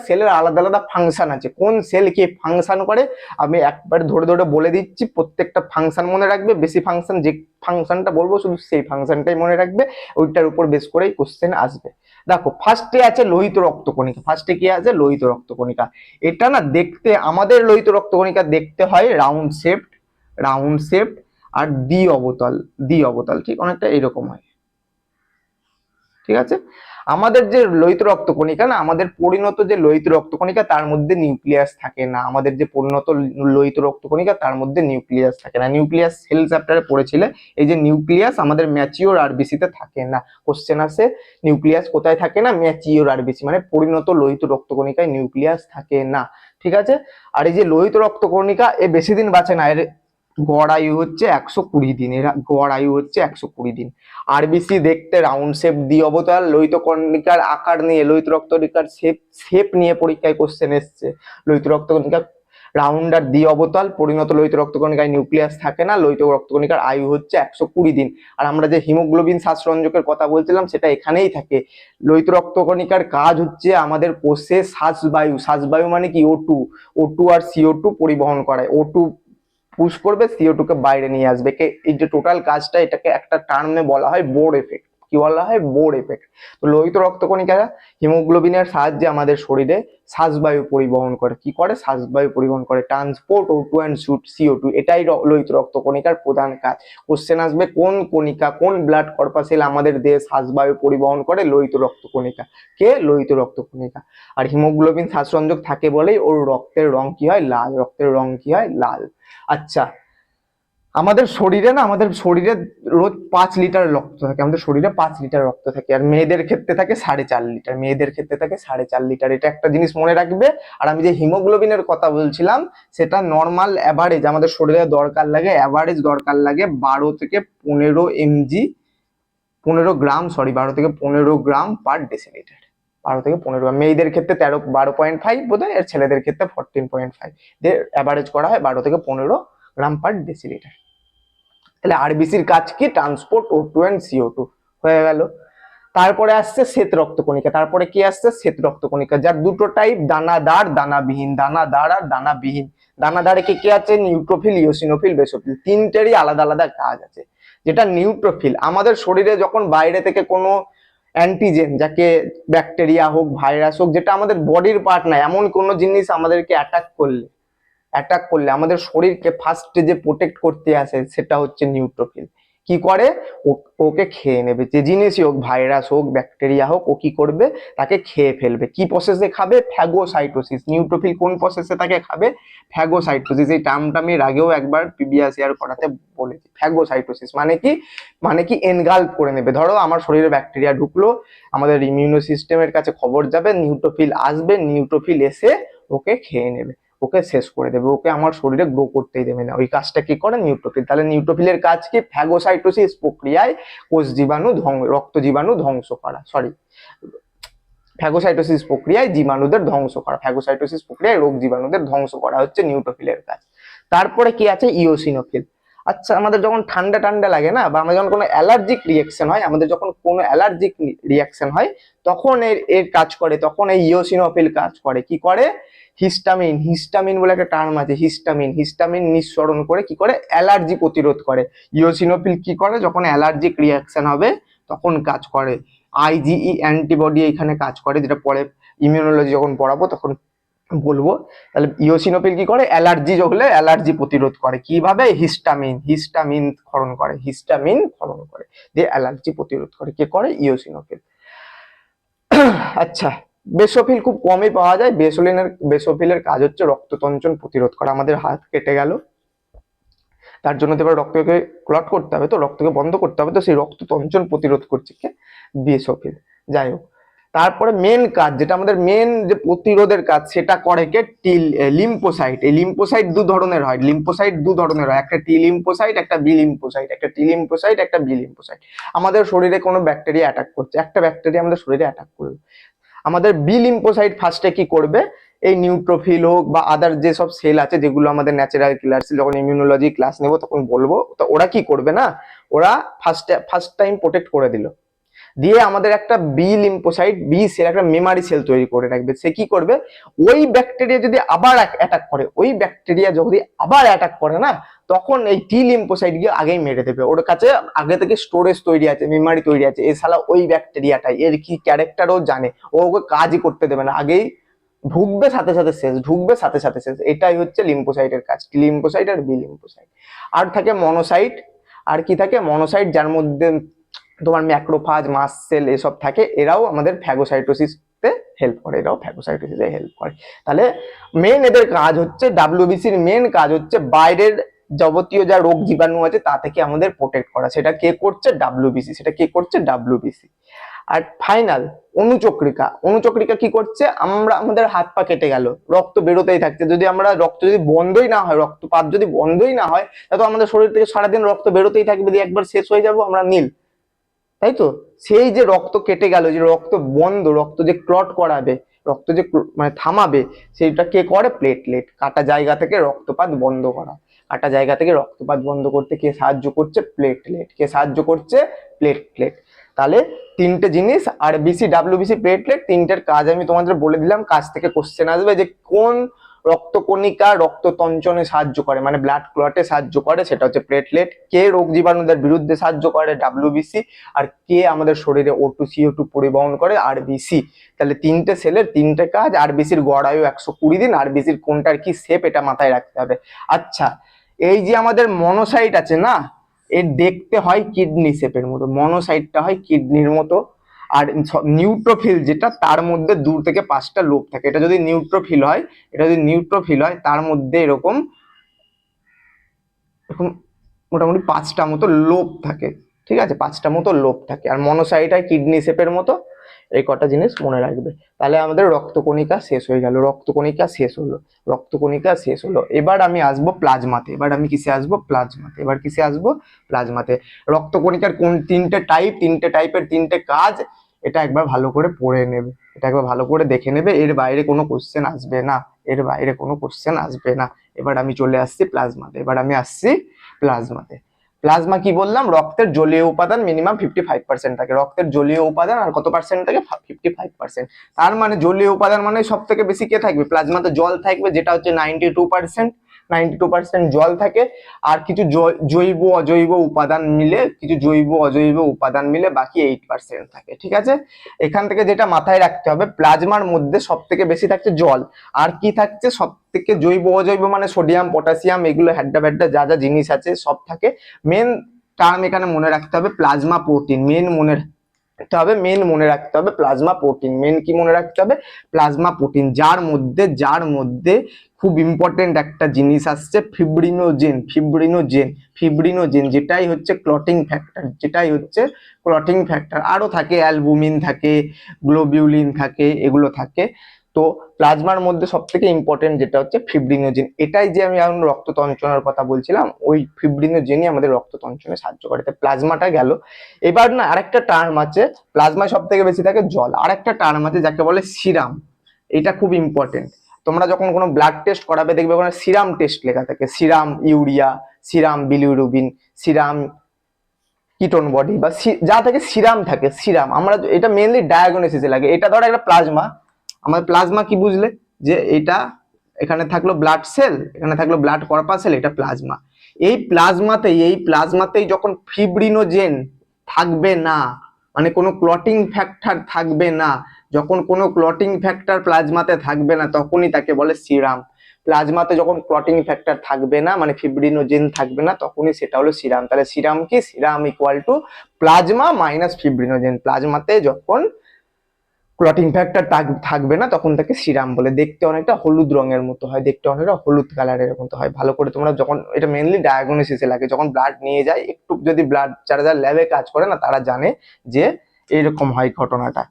সেলের আলাদা আলাদা ফাংশন আছে, কোন সেল কি ফাংশন করে আমি একবার ধরে ধরে বলে দিচ্ছি। প্রত্যেকটা ফাংশন মনে রাখবে, বেশি ফাংশন, যে ফাংশনটা বলবো শুধু সেই ফাংশনটাই মনে রাখবে, ওইটার উপর বেস করেই কোশ্চেন আসবে। দেখো ফার্স্টে আছে লোহিত রক্তকণিকা, ফার্স্টে কি আছে লোহিত রক্তকণিকা। এটা না দেখতে, আমাদের লোহিত রক্তকণিকা দেখতে হয় রাউন্ড শেপড আর দ্বি অবতল, ঠিক অনেকটা এরকম হয়, ঠিক আছে। আমাদের যে লোহিত রক্তকণিকা না, আমাদের পরিণত যে লোহিত রক্তকণিকা তার মধ্যে নিউক্লিয়াস থাকে না, আমাদের যে পরিণত লোহিত রক্তকণিকা তার মধ্যে নিউক্লিয়াস থাকে না। নিউক্লিয়াস সেল চ্যাপ্টারে পড়েছিলে, এই যে নিউক্লিয়াস আমাদের ম্যাচিওর আরবিসি তে থাকে না। কোশ্চেন আসে নিউক্লিয়াস কোথায় থাকে না, ম্যাচিওর আরবিসি মানে পরিণত লোহিত রক্তকণিকায় নিউক্লিয়াস থাকে না, ঠিক আছে। আর এই যে লোহিত রক্তকণিকা এ বেশি দিন বাঁচে না, এর গড় আয়ু হচ্ছে 120 দিন, এর গড় আয়ু হচ্ছে 120 দিন। আরবিসি দেখতে রাউন্ড শেপ, দ্বি-অবতল। লোহিত কণিকার আকার নিয়ে, লোহিত রক্তকণিকার শেপ নিয়ে পরীক্ষায় কোশ্চেন এসছে। লোহিত রক্তকণিকা রাউন্ডার দ্বি অবতল পরিণত লোহিত রক্তকণিকায় নিউক্লিয়াস থাকে না, লোহিত রক্তকণিকার আয়ু হচ্ছে 120 দিন। আর আমরা যে হিমোগ্লোবিন শ্বাসরঞ্জকের কথা বলছিলাম সেটা এখানেই থাকে। লোহিত রক্তকণিকার কাজ হচ্ছে আমাদের কোষে শ্বাসবায়ু, শ্বাসবায়ু মানে কি O2, O2 আর CO2 পরিবহন করায়। O2 পুশ করবে, CO2 কে বাইরে নিয়ে আসবে। এই যে টোটাল কাজটা, এটাকে একটা টার্মে বলা হয় বোর এফেক্ট। কি বলা হয়? Bohr effect. তো লোহিত রক্তকণিকারা হিমোগ্লোবিনের সাহায্যে আমাদের শরীরে শ্বাসবায়ু পরিবহন করে। কি করে? শ্বাসবায়ু পরিবহন করে, ট্রান্সপোর্ট O2 অ্যান্ড CO2। এটাই লোহিত রক্তকণিকার প্রধান কাজ। কোশ্চেন আসবে কোন কণিকা, কোন ব্লাড কর্পাসেল আমাদের দেহে শ্বাসবায়ু পরিবহন করে? লোহিত রক্তকণিকা। কে? লোহিত রক্তকণিকা। আর হিমোগ্লোবিন শ্বাসরঞ্জক থাকে বলেই ওর রক্তের রং কি হয়? লাল। রক্তের রং কি হয়? লাল। আচ্ছা, আমাদের শরীরে রোজ 5 লিটার রক্ত থাকে। আমাদের শরীরে 5 লিটার রক্ত থাকে। আর মেয়েদের ক্ষেত্রে থাকে 4.5 লিটার। মেয়েদের ক্ষেত্রে থাকে 4.5 লিটার। এটা একটা জিনিস মনে রাখবে। আর আমি যে হিমোগ্লোবিনের কথা বলছিলাম, সেটা নর্মাল অ্যাভারেজ আমাদের শরীরে দরকার লাগে, অ্যাভারেজ দরকার লাগে 12 থেকে 15 এমজি, 15 গ্রাম, 12 থেকে 15 গ্রাম পার ডেসিলিটার। 12 থেকে 15 গ্রাম। মেয়েদের ক্ষেত্রে 12.5 বোধ হয়, আর ছেলেদের ক্ষেত্রে 14.5 দিয়ে অ্যাভারেজ করা হয় 12 থেকে 15 গ্রাম পার ডেসিলিটার। তাহলে আরবিসির কাজ কি? ট্রান্সপোর্ট O2 অ্যান্ড CO2 হয়ে গেল। তারপরে আসছে শ্বেত রক্তকণিকা। তারপরে কি আসছে? শ্বেত রক্তকণিকা, যার দুটো টাইপ, দানাদার, দানাবিহীন। দানাদার আর দানাবিহীন। দানাদারে কি কি আছে? Neutrophil, eosinophil, basophil. তিনটেরই আলাদা আলাদা কাজ আছে। যেটা নিউট্রোফিল, আমাদের শরীরে যখন বাইরে থেকে কোনো অ্যান্টিজেন, যাকে ব্যাকটেরিয়া হোক, ভাইরাস হোক, যেটা আমাদের বডির পার্ট না, এমন কোনো জিনিস আমাদেরকে অ্যাটাক করলে আমাদের শরীরকে ফার্স্টে যে প্রোটেক্ট করতে আসে সেটা হচ্ছে নিউট্রোফিল। কি করে? ওকে খেয়ে নেবে। যে জিনিসই হোক, ভাইরাস হোক, ব্যাকটেরিয়া হোক, ও কি করবে? তাকে খেয়ে ফেলবে। কি প্রসেসে খাবে? ফ্যাগোসাইটোসিস। নিউট্রোফিল কোন প্রসেসে তাকে খাবে? ফ্যাগোসাইটোসিস। এই টার্মটা আমি এর আগেও একবার প্রিভিয়াস ইয়ার করাতে বলেছি। ফ্যাগোসাইটোসিস মানে কি? মানে কি? এনগাল্প করে নেবে। ধরো আমার শরীরে ব্যাকটেরিয়া ঢুকলো, আমাদের ইমিউনো সিস্টেমের কাছে খবর যাবে, নিউট্রোফিল আসবে, নিউট্রোফিল এসে ওকে খেয়ে নেবে, ওকে শেষ করে দেবে, ওকে আমার শরীরে গ্রো করতেই দেবে না। ওই কাজটা কি করে? নিউট্রোফিল। তাহলে নিউট্রোফিলের কাজ কি? ফ্যাগোসাইটোসিস প্রক্রিয়ায় কোষ জীবাণু, রক্ত জীবাণু ধ্বংস করা। ফ্যাগোসাইটোসিস প্রক্রিয়ায় জীবাণুদের ধ্বংস করা। ফ্যাগোসাইটোসিস প্রক্রিয়ায় রোগ জীবাণুদের ধ্বংস করা হচ্ছে নিউট্রোফিলের কাজ। তারপরে কি আছে? ইওসিনোফিল। আচ্ছা, আমাদের যখন ঠান্ডা ঠান্ডা লাগে না, বা আমাদের যখন কোনো অ্যালার্জিক রিয়াকশন হয়, তখন এর কাজ করে, তখন এই ইওসিনোফিল কাজ করে। কি করে? হিস্টামিন বলে একটা টার্ম আছে, হিস্টামিন নিঃসরণ করে কি করে? অ্যালার্জি প্রতিরোধ করে। ইওসিনোফিল কি করে? যখন অ্যালার্জিক রিয়াকশন হবে তখন কাজ করে। IgE অ্যান্টিবডি এখানে কাজ করে, যেটা পরে ইমিউনোলজি যখন পড়াবো তখন বলবো। তাহলে ইওসিনোফিল কি করে? অ্যালার্জি হলে অ্যালার্জি প্রতিরোধ করে। কিভাবে? হিস্টামিন ক্ষরণ করে দিয়ে অ্যালার্জি প্রতিরোধ করে। কে করে? ইওসিনোফিল। আচ্ছা, বেসোফিল খুব কমই পাওয়া যায়। বেসোফিলের কাজ হচ্ছে রক্ততঞ্চন প্রতিরোধ করা। আমাদের হাত কেটে গেল, তার জন্য তো এবার রক্তকে ক্লট করতে হবে, তো রক্তকে বন্ধ করতে হবে, তো সেই রক্ততঞ্চন প্রতিরোধ করছে কে? বেসোফিল। যাই হোক, তারপরে মেন কাজ, যেটা আমাদের মেন যে প্রতিরোধের কাজ, সেটা করে কে? লিম্ফোসাইট। এই লিম্ফোসাইট দু ধরনের হয়। একটা টি লিম্ফোসাইট, একটা বি লিম্ফোসাইট। আমাদের শরীরে কোনো ব্যাকটেরিয়া অ্যাটাক করছে, একটা ব্যাকটেরিয়া আমাদের শরীরে অ্যাটাক করলো, আমাদের বি লিম্ফোসাইট ফার্স্টে কি করবে? এই নিউট্রোফিল হোক বা আদার যেসব সেল আছে, যেগুলো আমাদের ন্যাচারাল কিলার সেল, যখন ইমিউনোলজি ক্লাস নেবো তখন বলবো, তো ওরা কি করবে না, ওরা ফার্স্ট টাইম প্রোটেক্ট করে দিল, দিয়ে আমাদের একটা বি লিম্ফোসাইট, বি সেল, একটা মেমারি সেল তৈরি করে রাখবে। সে কি করবে? ওই ব্যাকটেরিয়া যদি আবার অ্যাটাক করে না, তখন এই টি লিম্ফোসাইট গিয়ে আগেই মেরে দেবে। ওর কাছে আগে থেকে স্টোরেজ তৈরি আছে, মেমারি তৈরি আছে, এ শালা ওই ব্যাকটেরিয়াটাই, এর কি ক্যারেক্টার ও জানে, ও ওকে কাজই করতে দেবে না, আগেই ঢুকবে সাথে সাথে শেষ। এটাই হচ্ছে লিম্ফোসাইটের কাজ, টি লিম্ফোসাইট আর বি লিম্ফোসাইট। আর থাকে মনোসাইট। আর কি থাকে? মনোসাইট, যার মধ্যে তোমার ম্যাক্রোফাজ, মাস্ট সেল এসব থাকে। এরাও আমাদের ফ্যাগোসাইটোসিসে হেল্প করে। তাহলে মেন এদের কাজ হচ্ছে, ডাব্লিউবিসির মেন কাজ হচ্ছে বাইরের যাবতীয় যা রোগ জীবাণু আছে তা থেকে আমাদের প্রোটেক্ট করা। সেটা কে করছে? ডাব্লিউবিসি। আর ফাইনাল অনুচক্রিকা কি করছে? আমাদের হাত পা কেটে গেল, রক্ত বেরোতেই থাকছে, রক্ত যদি বন্ধই না হয়, রক্তপাত যদি বন্ধই না হয়, তাহলে আমাদের শরীর থেকে সারাদিন রক্ত বেরোতেই থাকবে, দিয়ে একবার শেষ হয়ে যাবো আমরা নীল, তাই তো? সেই যে রক্ত কেটে গেল, যে রক্ত বন্ধ, রক্ত যে ক্লট করাবে, রক্ত যে মানে থামাবে সেইটা কে করে? প্লেটলেট। কাটা জায়গা থেকে রক্তপাত বন্ধ করা, কাটা জায়গা থেকে রক্তপাত বন্ধ করতে কে সাহায্য করছে? প্লেটলেট। কে সাহায্য করছে? প্লেটলেট। তাহলে তিনটে জিনিস, আরবিসি, ডাব্লিউবিসি, প্লেটলেট, তিনটের কাজ আমি তোমাদের বলে দিলাম। কাজ থেকে কোশ্চেন আসবে যে কোন রক্তকণিকা রক্ত তঞ্চনে সাহায্য করে, মানে ব্লাড ক্লটে সাহায্য করে, সেটা হচ্ছে প্লেটলেট। কে রোগ জীবাণুদের বিরুদ্ধে সাহায্য করে? ডাব্লিউবিসি। আর কে আমাদের শরীরে O2 CO2 পরিবহন করে? আরবিসি। তাহলে তিনটে সেলের তিনটে কাজ। আরবিসির গড় আয়ু 120 দিন। আরবিসির কোনটার কি শেপ এটা মাথায় রাখতে হবে। আচ্ছা, এই যে আমাদের মনোসাইট আছে না, এর দেখতে হয় কিডনি শেপের মতো, মনোসাইটটা হয় কিডনির মতো। আর নিউট্রোফিল যেটা, তার মধ্যে 2 থেকে 5টা লোব থাকে। এটা যদি নিউট্রোফিল হয়, তার মধ্যে এরকম এরকম মোটামুটি 5টা মতো লোব থাকে। ঠিক আছে, 5টা মতো লোব থাকে। আর মনোসাইট হয় কিডনি শেপের মতো। এই কটা জিনিস মনে রাখবে। তাহলে আমাদের রক্তকণিকা শেষ হয়ে গেল, রক্তকণিকা শেষ হলো, রক্তকণিকা শেষ হলো। এবার আমি আসবো প্লাজমাতে। এবার আমি কিসে আসবো? প্লাজমাতে। এবার কিসে আসবো? প্লাজমাতে। রক্তকণিকার কোন তিনটে টাইপ, তিনটে টাইপের তিনটে কাজ, এটা একবার ভালো করে পড়ে নেবে, এটা একবার ভালো করে দেখে নেবে। এর বাইরে কোনো কোশ্চেন আসবে না, এর বাইরে কোনো কোশ্চেন আসবে না। এবার আমি চলে আসছি প্লাজমাতে। এবার আমি আসছি প্লাজমাতে। প্লাজমা কি বললাম? রক্তের জলীয় উপাদান মিনিমাম 55% থাকে। রক্তের জলীয় উপাদান আর কত পার্সেন্ট থাকে? 55%। তার মানে জলীয় উপাদান মানে সব থেকে বেশি কে থাকবে? প্লাজমাতে জল থাকবে, যেটা হচ্ছে 92%। 92% জল থাকে। আর কিছু জৈব অজৈব উপাদান মিলে, কিছু জৈব অজৈব উপাদান মিলে বাকি 8% থাকে। ঠিক আছে, এখান থেকে যেটা মাথায় রাখতে হবে, প্লাজমার মধ্যে সব থেকে বেশি থাকছে জল। আর কি থাকছে? সব থেকে জৈব অজৈব মানে সোডিয়াম, পটাশিয়াম, এগুলো হ্যাড্ডা ব্যাড্ডা যা যা জিনিস আছে সব থাকে। মেন টার্ম এখানে মনে রাখতে হবে প্লাজমা প্রোটিন। মেন মনে রাখতে হবে প্লাজমা প্রোটিন। মেন কি মনে রাখতে হবে? Plasma protein. যার মধ্যে খুব ইম্পর্টেন্ট একটা জিনিস আসছে, ফিব্রিনোজেন, যেটাই হচ্ছে ক্লটিং ফ্যাক্টর। আরো থাকে অ্যালবুমিন থাকে, গ্লোবিউলিন থাকে, এগুলো থাকে। তো প্লাজমার মধ্যে সব থেকে ইম্পর্টেন্ট যেটা হচ্ছে ফিব্রিনোজেন। এটাই যে আমি এখন রক্ত তঞ্চনের কথা বলছিলাম, ওই ফিব্রিনোজেনই আমাদের রক্ত তঞ্চনে সাহায্য করে। তো প্লাজমাটা গেল। এবার না আরেকটা টার্ম আছে, প্লাজমায় সব থেকে বেশি থাকে জল। আরেকটা টার্ম আছে যাকে বলে সিরাম। এটা খুব ইম্পর্টেন্ট। তোমরা যখন কোনো ব্লাড টেস্ট করাবে দেখবে ওখানে সিরাম টেস্ট লেখা থাকে। Serum urea, serum bilirubin, serum ketone body, বা যা থেকে সিরাম থাকে, সিরাম। আমরা এটা মেইনলি ডায়াগনোসিসে লাগে। এটা ধরো একটা প্লাজমা, আমাদের প্লাজমা কি বুঝলে? যে এটা এখানে থাকলো ব্লাড সেল, এখানে থাকলো ব্লাড কর্পাসেল, এটা প্লাজমা। এই প্লাজমাতেই যখন ফিব্রিনোজেন থাকবে না, মানে কোনো ক্লটিং ফ্যাক্টর থাকবে না, যখন কোনো ক্লটিং ফ্যাক্টর প্লাজমাতে থাকবে না, তখনই তাকে বলে সিরাম। প্লাজমাতে যখন ক্লটিং ফ্যাক্টর থাকবে না, মানে ফিব্রিনোজেন থাকবে না, তখনই সেটা হলো সিরাম। তাহলে সিরাম কি? Serum equal to plasma minus fibrinogen. প্লাজমাতে যখন ক্লটিং ফ্যাক্টর থাকবে না, তখন তাকে সিরাম বলে। দেখতে অনেকটা হলুদ রঙের মতো হয়, দেখতে অনেকটা হলুদ কালারের মতো হয়। ভালো করে তোমরা যখন, এটা মেইনলি ডায়াগনোসিসে লাগে, যখন ব্লাড নিয়ে যায়, একটু যদি ব্লাড, যারা ল্যাবে কাজ করে না তারা জানে যে এইরকম হয় ঘটনাটা।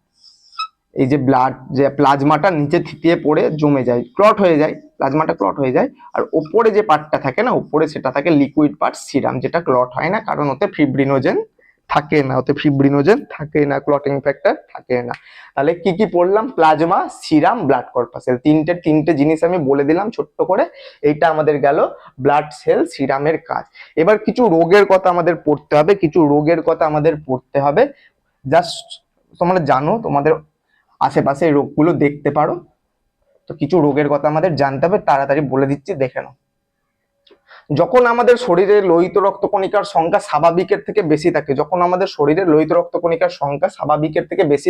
এই যে ব্লাড, যে প্লাজমাটা নিচে থিতিয়ে পড়ে জমে যায়, ক্লট হয়ে যায়, প্লাজমাটা ক্লট হয়ে যায়। আর ওপরে যে পার্টটা থাকে না, ওপরে সেটা থাকে লিকুইড পার্ট, সিরাম, যেটা ক্লট হয় না, কারণ ওতে ফিব্রিনোজেন থাকে না, ক্লটিং ফ্যাক্টর থাকে না। তাহলে কি কি পড়লাম? প্লাজমা, সিরাম, ব্লাড কর্পাসেল, তিনটে জিনিস আমি বলে দিলাম ছোট্ট করে। এইটা আমাদের গেল ব্লাড সেল সিরামের কাজ। এবার কিছু রোগের কথা আমাদের পড়তে হবে, জাস্ট তোমরা জানো, তোমাদের আশেপাশে এই রোগগুলো দেখতে পারো। তো কিছু রোগের কথা আমাদের জানতে হবে, তাড়াতাড়ি বলে দিচ্ছি, দেখে নাও। যখন আমাদের শরীরে লোহিত রক্তকণিকার সংখ্যা স্বাভাবিকের থেকে বেশি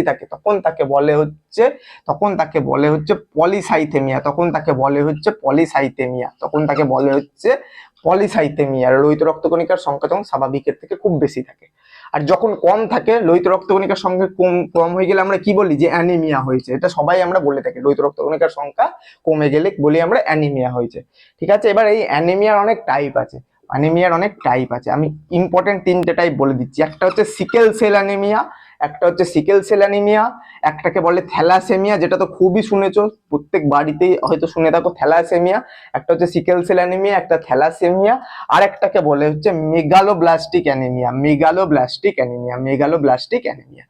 থাকে, তখন তাকে বলে হচ্ছে পলিসাইথেমিয়া। লোহিত রক্তকণিকার সংখ্যা যখন স্বাভাবিকের থেকে খুব বেশি থাকে। আর যখন কম থাকে, লোহিত রক্তকণিকার সংখ্যা কম হয়ে গেলে আমরা কি বলি? যে অ্যানিমিয়া হয়েছে। এটা সবাই আমরা বলে থাকি, লোহিত রক্তকণিকার সংখ্যা কমে গেলে বলি আমরা অ্যানিমিয়া হয়েছে। ঠিক আছে, এবার এই অ্যানিমিয়ার অনেক টাইপ আছে। আমি ইম্পর্টেন্ট তিনটে টাইপ বলে দিচ্ছি। একটা হচ্ছে সিকেল সেল অ্যানিমিয়া, একটাকে বলে থ্যালাসেমিয়া, যেটা তো খুবই শুনেছো, প্রত্যেক বাড়িতেই হয়তো শুনে থাকো থ্যালাসেমিয়া। একটা হচ্ছে সিকেল সেল অ্যানিমিয়া, একটা থ্যালাসেমিয়া। আর একটাকে বলে হচ্ছে megaloblastic anaemia.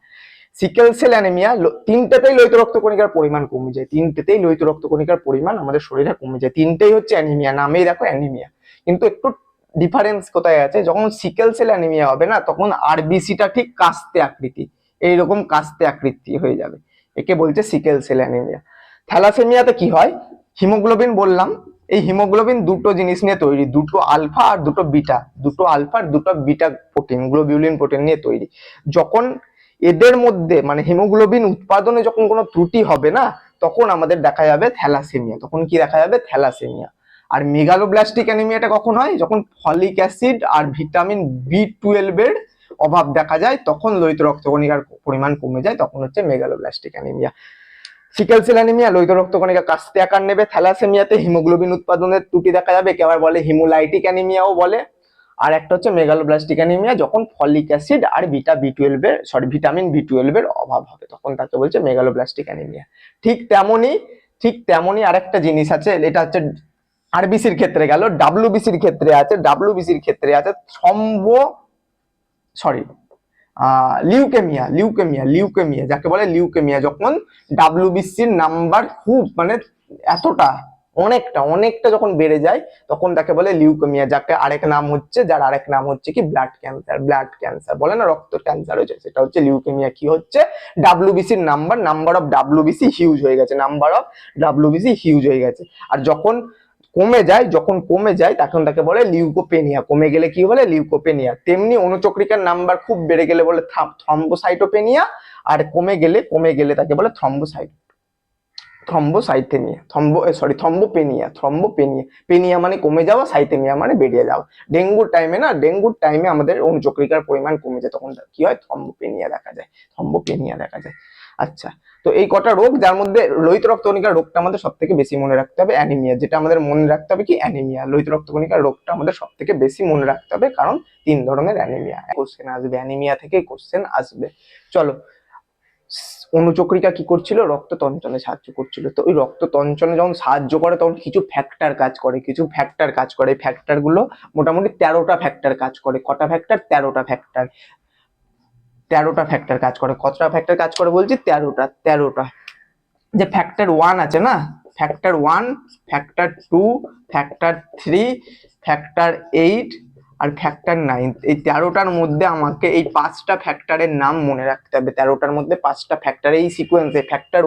Sickle cell anaemia, তিনটেতেই লোহিত রক্তকণিকার পরিমাণ কমে যায়, তিনটেতেই লোহিত রক্তকণিকার পরিমাণ আমাদের শরীরে কমে যায়, তিনটেই হচ্ছে অ্যানিমিয়া, নামেই দেখো অ্যানিমিয়া। কিন্তু একটু ডিফারেন্স কোথায় আছে, যখন সিকেল সেল অ্যানিমিয়া হবে না তখন আরবিসিটা ঠিক কাস্তে আকৃতি, এইরকম কাস্তে আকৃতি হয়ে যাবে, একে বলছে সিকেল সেল অ্যানিমিয়া। থ্যালাসেমিয়াতে কি হয়, হিমোগ্লোবিন বললাম, এই হিমোগ্লোবিন দুটো জিনিস নিয়ে তৈরি, দুটো আলফা আর দুটো বিটা, দুটো আলফা আর দুটো বিটা প্রোটিন, গ্লোবিউলিন প্রোটিন নিয়ে তৈরি। যখন এদের মধ্যে মানে হিমোগ্লোবিন উৎপাদনে যখন কোনো ত্রুটি হবে না, তখন আমাদের দেখা যাবে থ্যালাসেমিয়া। তখন কি দেখা যাবে, থ্যালাসেমিয়া। আর মেগালোব্লাস্টিক অ্যানিমিয়াটা কখন হয়, যখন ফলিক অ্যাসিড আর ভিটামিন B12 এর অভাব দেখা যায়, তখন লোহিত রক্তকণিকার পরিমাণ কমে যায়, তখন হচ্ছে megaloblastic anaemia. Sickle cell anaemia লোহিত রক্তকণিকা কাস্তে আকার নেবে। থ্যালাসেমিয়াতে হিমোগ্লোবিন উৎপাদনের ত্রুটি দেখা যাবে, কে আবার বলে হিমোলাইটিক অ্যানিমিয়াও বলে। আর একটা হচ্ছে মেগালোব্লাস্টিক অ্যানিমিয়া, যখন ফলিক অ্যাসিড আর ভিটামিন B12 এর অভাব হবে, তখন তাকে বলছে মেগালোব্লাস্টিক অ্যানিমিয়া। ঠিক তেমনই আরেকটা জিনিস আছে, এটা হচ্ছে আরবিসির ক্ষেত্রে গেল, ডাব্লিউবিসির ক্ষেত্রে আছে লিউকেমিয়া, যাকে বলে লিউকেমিয়া, যখন ডাব্লিউবিসির নাম্বার খুব মানে এতটা অনেকটা যখন বেড়ে যায়, তখন তাকে বলে লিউকেমিয়া, যার আরেক নাম হচ্ছে কি ব্লাড ক্যান্সার বলে না, রক্ত ক্যান্সার হয়েছে, সেটা হচ্ছে লিউকেমিয়া। কি হচ্ছে, ডাব্লিউবিসির নাম্বার অফ ডাব্লিউবিসি হিউজ হয়ে গেছে, আর যখন কমে যায় তখন তাকে বলে লিউকোপেনিয়া। কমে গেলে কি বলে, লিউকোপেনিয়া। তেমনি অনুচক্রিকার নাম্বার খুব বেড়ে গেলে বলে থ্রম্বোসাইটোপেনিয়া, আর কমে গেলে তাকে বলে থ্রম্বোপেনিয়া। পেনিয়া মানে কমে যাওয়া, সাইথেমিয়া মানে বেড়ে যাওয়া। ডেঙ্গুর টাইমে আমাদের অনুচক্রিকার পরিমাণ কমে যায়, তখন কি হয়, থ্রম্বোপেনিয়া দেখা যায়। আচ্ছা, তো এই কটা রোগ, যার মধ্যে লোহিত রক্তকণিকার রোগটা আমাদের সব থেকে বেশি মনে রাখতে হবে, অ্যানিমিয়া। যেটা আমাদের মনে রাখতে হবে কি, অ্যানিমিয়া। লোহিত রক্তকণিকার রোগটা আমাদের সব থেকে বেশি মনে রাখতে হবে, কারণ 3 ধরনের অ্যানিমিয়া। কোশ্চেন আসবে, অ্যানিমিয়া থেকে কোশ্চেন আসবে। চলো, অনুচক্রিকা কি করছিল, রক্ত তঞ্চনে সাহায্য করছিল। তো ওই রক্ত তঞ্চনে যখন সাহায্য করে, তখন কিছু ফ্যাক্টর কাজ করে। ফ্যাক্টর গুলো মোটামুটি 13টা ফ্যাক্টর কাজ করে। কটা ফ্যাক্টর, 13টা ফ্যাক্টর। কাজ করে। কতটা ফ্যাক্টর কাজ করে বলছি, 13টা। যে ফ্যাক্টর 1 আছে না, ফ্যাক্টর 1, ফ্যাক্টর 2, ফ্যাক্টর 3, ফ্যাক্টর 8 আর ফ্যাক্টর 9, এই 13টার মধ্যে আমাকে এই 5টা ফ্যাক্টরের নাম মনে রাখতে হবে। 13টার মধ্যে 5টা ফ্যাক্টর এই সিকোয়েন্সে। ফ্যাক্টর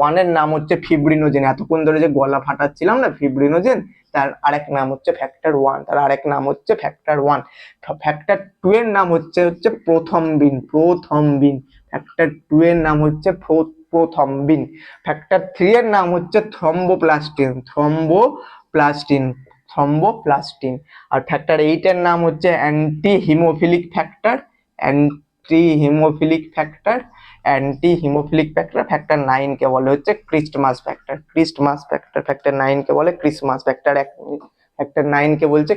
1 এর নাম হচ্ছে ফিব্রিনোজেন। এতক্ষণ ধরে যে গলা ফাটাচ্ছিলাম না, ফিব্রিনোজেন, তার আরেক নাম হচ্ছে ফ্যাক্টর 1, তার আরেক নাম হচ্ছে ফ্যাক্টর 1। ফ্যাক্টর 2 এর নাম হচ্ছে প্রথম্বিন। ফ্যাক্টর 2 এর নাম হচ্ছে প্রথম্বিন। ফ্যাক্টর 3 এর নাম হচ্ছে থ্রম্বোপ্লাস্টিন। আর ফ্যাক্টর 8 এর নাম হচ্ছে অ্যান্টি হিমোফিলিক ফ্যাক্টর। ফ্যাক্টর 9 কে বলে হচ্ছে ক্রিস্টমাস ফ্যাক্টর। ফ্যাক্টর 9 কে বলে ক্রিসমাস ফ্যাক্টর। ফ্যাক্টর 9 কে বলছে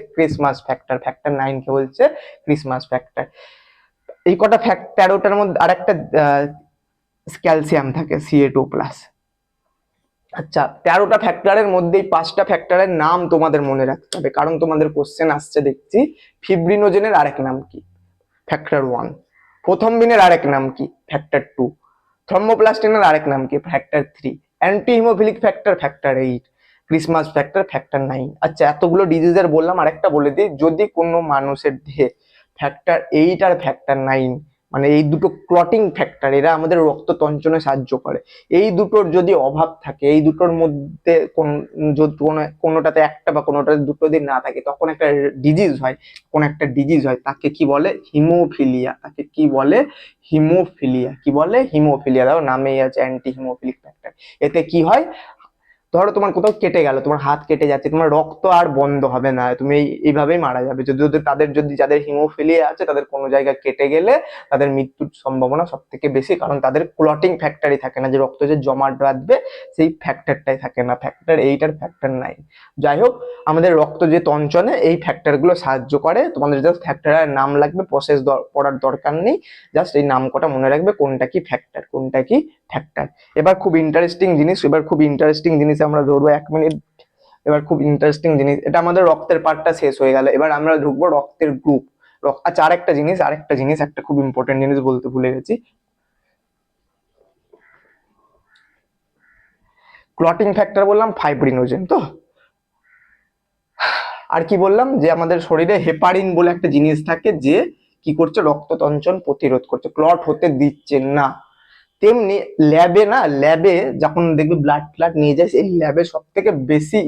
ক্রিসমাস ফ্যাক্টর। এই কটা 13টার মধ্যে আরেকটা ক্যালসিয়াম থাকে, Ca2+। আচ্ছা, 13টা ফ্যাক্টরের মধ্যে 5টা ফ্যাক্টরের নাম তোমাদের মনে রাখতে হবে, কারণ তোমাদের কোশ্চেন আসছে দেখছি। ফিব্রিনোজেনের আরেক নাম কি, ফ্যাক্টর 1। প্রথম্বিনের আরেক নাম কি, ফ্যাক্টর 2। থ্রম্বোপ্লাস্টিনের আরেক নাম কি, factor 3। Anti haemophilic factor 8। Christmas factor 9। আচ্ছা, এতগুলো ডিজিজের বললাম, আরেকটা বলে দিই, যদি কোনো মানুষের দেহে ফ্যাক্টর 8 আর ফ্যাক্টর 9 মানে এই দুটো ক্লটিং ফ্যাক্টর, এরা আমাদের রক্ত তঞ্চনে সাহায্য করে, এই দুটোর যদি অভাব থাকে, এই দুটোর মধ্যে কোনোটাতে একটা বা কোনোটাতে দুটো যদি না থাকে, তখন একটা ডিজিজ হয়, তাকে কি বলে, হিমোফিলিয়া। হিমোফিলিয়া। দেখো নামেই আছে অ্যান্টি হিমোফিলিক ফ্যাক্টর। এতে কি হয়, ধরো তোমার কোথাও কেটে গেল, তোমার হাত কেটে যাচ্ছে, তোমার রক্ত আর বন্ধ হবে না, তুমি এইভাবেই মারা যাবে। যাদের হিমোফিলিয়া আছে, তাদের কোনো জায়গায় কেটে গেলে তাদের মৃত্যুর সম্ভাবনা সব থেকে বেশি, কারণ তাদের ক্লটিং ফ্যাক্টরই থাকে না, যে রক্ত যে জমাট বাঁধবে সেই ফ্যাক্টরটাই থাকে না, ফ্যাক্টর 8 আর ফ্যাক্টর 9। যাই হোক, আমাদের রক্ত যে তঞ্চনে এই ফ্যাক্টর গুলো সাহায্য করে। তোমাদের জাস্ট ফ্যাক্টরের নাম লাগবে, প্রসেস পড়ার দরকার নেই, জাস্ট এই নাম কটা মনে রাখবে, কোনটা কি ফ্যাক্টর। এবার খুব ইন্টারেস্টিং জিনিস আমরা ধরবো 1 মিনিট। এবার খুব ইন্টারেস্টিং জিনিস, এটা আমাদের রক্তের পার্টটা শেষ হয়ে গেল, এবার আমরা ঢুকবো রক্তের গ্রুপ। আচ্ছা, আরেকটা জিনিস, একটা খুব ইম্পর্টেন্ট জিনিস বলতে ভুলে গেছি। ক্লটিং ফ্যাক্টর বললাম ফাইব্রিনোজেন। তো আর কি বললাম, যে আমাদের শরীরে হেপারিন বলে একটা জিনিস থাকে, যে কি করছে, রক্ত তঞ্চন প্রতিরোধ করছে, ক্লট হতে দিচ্ছে না। তেমনি ল্যাবে যখন দেখবে ব্লাড ফ্লাড নিয়ে যায়, সেই ল্যাবে সব থেকে বেশি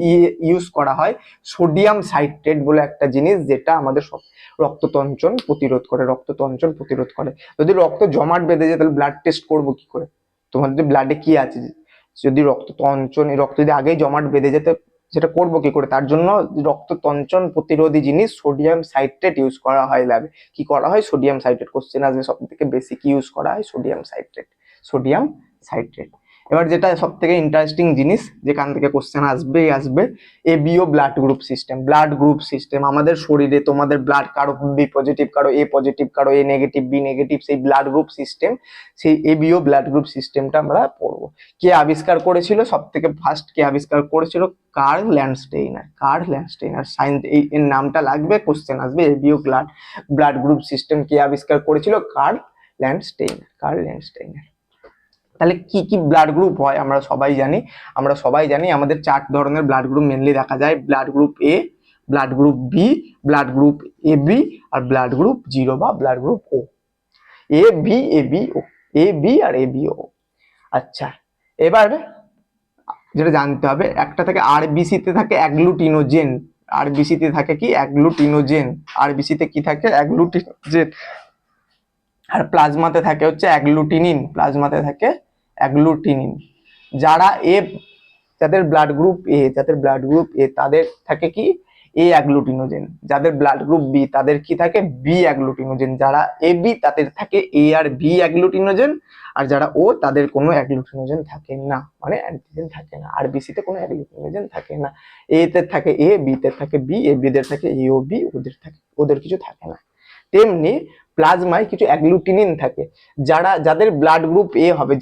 ইউজ করা হয় সোডিয়াম সাইট্রেট বলে একটা জিনিস, যেটা আমাদের সব রক্ততঞ্চন প্রতিরোধ করে, রক্ততঞ্চন প্রতিরোধ করে। যদি রক্ত জমাট বেঁধে যায় তাহলে ব্লাড টেস্ট করবো কি করে? তোমার যদি ব্লাডে কি আছে, যদি রক্ততঞ্চন, রক্ত যদি আগেই জমাট বেঁধে যেতে, সেটা করবো কি করে? তার জন্য রক্ততঞ্চন প্রতিরোধী জিনিস সোডিয়াম সাইট্রেট ইউজ করা হয় ল্যাবে। কি করা হয়? Sodium citrate. কোশ্চেন আসবে সব থেকে বেশি কি ইউজ করা হয়? Sodium citrate, sodium citrate. এবার যেটা সব থেকে ইন্টারেস্টিং জিনিস, যেখান থেকে কোশ্চেন আসবেই আসবে, ABO blood group system. Blood group system আমাদের শরীরে, তোমাদের ব্লাড কারো বি পজিটিভ, কারো এ পজিটিভ, কারো এ নেগেটিভ, বি নেগেটিভ, সেই ব্লাড গ্রুপ সিস্টেম, সেই এবিও ব্লাড গ্রুপ সিস্টেমটা আমরা পড়বো। কে আবিষ্কার করেছিল? সব থেকে ফার্স্ট কে আবিষ্কার করেছিল? Karl Landsteiner. Karl Landsteiner science, এই এর নামটা লাগবে, কোশ্চেন আসবে। এবিও ব্লাড গ্রুপ সিস্টেম কে আবিষ্কার করেছিল? Karl Landsteiner. Karl Landsteiner. তাহলে কি কি ব্লাড গ্রুপ হয় আমরা সবাই জানি আমাদের 4 ধরনের ব্লাড গ্রুপ মেনলি দেখা যায়। Blood group A, blood group B, blood group A B, আর ব্লাড গ্রুপ 0 বা blood group O. A B, A B O, A B আর এ বি ও। আচ্ছা, এবার যেটা জানতে হবে, একটা থাকে আরবিসি তে থাকে অ্যাগ্লুটিনোজেন। আরবিসি তে থাকে কি? অ্যাগ্লুটিনোজেন। আরবিসি তে কি থাকে? অ্যাগ্লুটিনোজেন। আর প্লাজমাতে থাকে হচ্ছে অ্যাগ্লুটিনিন। প্লাজমাতে থাকে অ্যাগ্লুটিনিন। যারা এ, যাদের ব্লাড গ্রুপ এ তাদের থাকে কি? A agglutinogen. যাদের ব্লাড গ্রুপ বি তাদের কি থাকে? B agglutinogen. যারা এ বি তাদের থাকে এ আর বি অ্যাগ্লুটিনোজেন। আর যারা ও তাদের কোনো অ্যাগ্লুটিনোজেন থাকে না, মানে অ্যান্টিজেন থাকে না। আর বিসি তে কোনো অ্যাগ্লুটিনোজেন থাকে না। এ তে থাকে এ, বি তে থাকে বি, এ বি দের থাকে এ ও বি, ওদের কিছু থাকে না। তেমনি প্লাজমায় কিছু অ্যাগ্লুটিনিন থাকে। যাদের ব্লাড গ্রুপ এ হবে,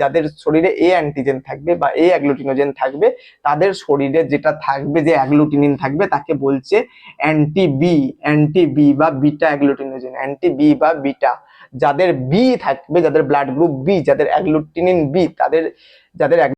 যাদের শরীরে এ অ্যান্টিজেন থাকবে বা এ অ্যাগ্লুটিনোজেন থাকবে, তাদের শরীরে যেটা থাকবে, যে অ্যাগ্লুটিনিন থাকবে, তাকে বলছে অ্যান্টি বি বা বিটা অ্যাগ্লুটিনোজেন। অ্যান্টি বি বা বিটা। যাদের বি থাকবে, যাদের ব্লাড গ্রুপ বি, যাদের অ্যাগ্লুটিনিন বি, যাদের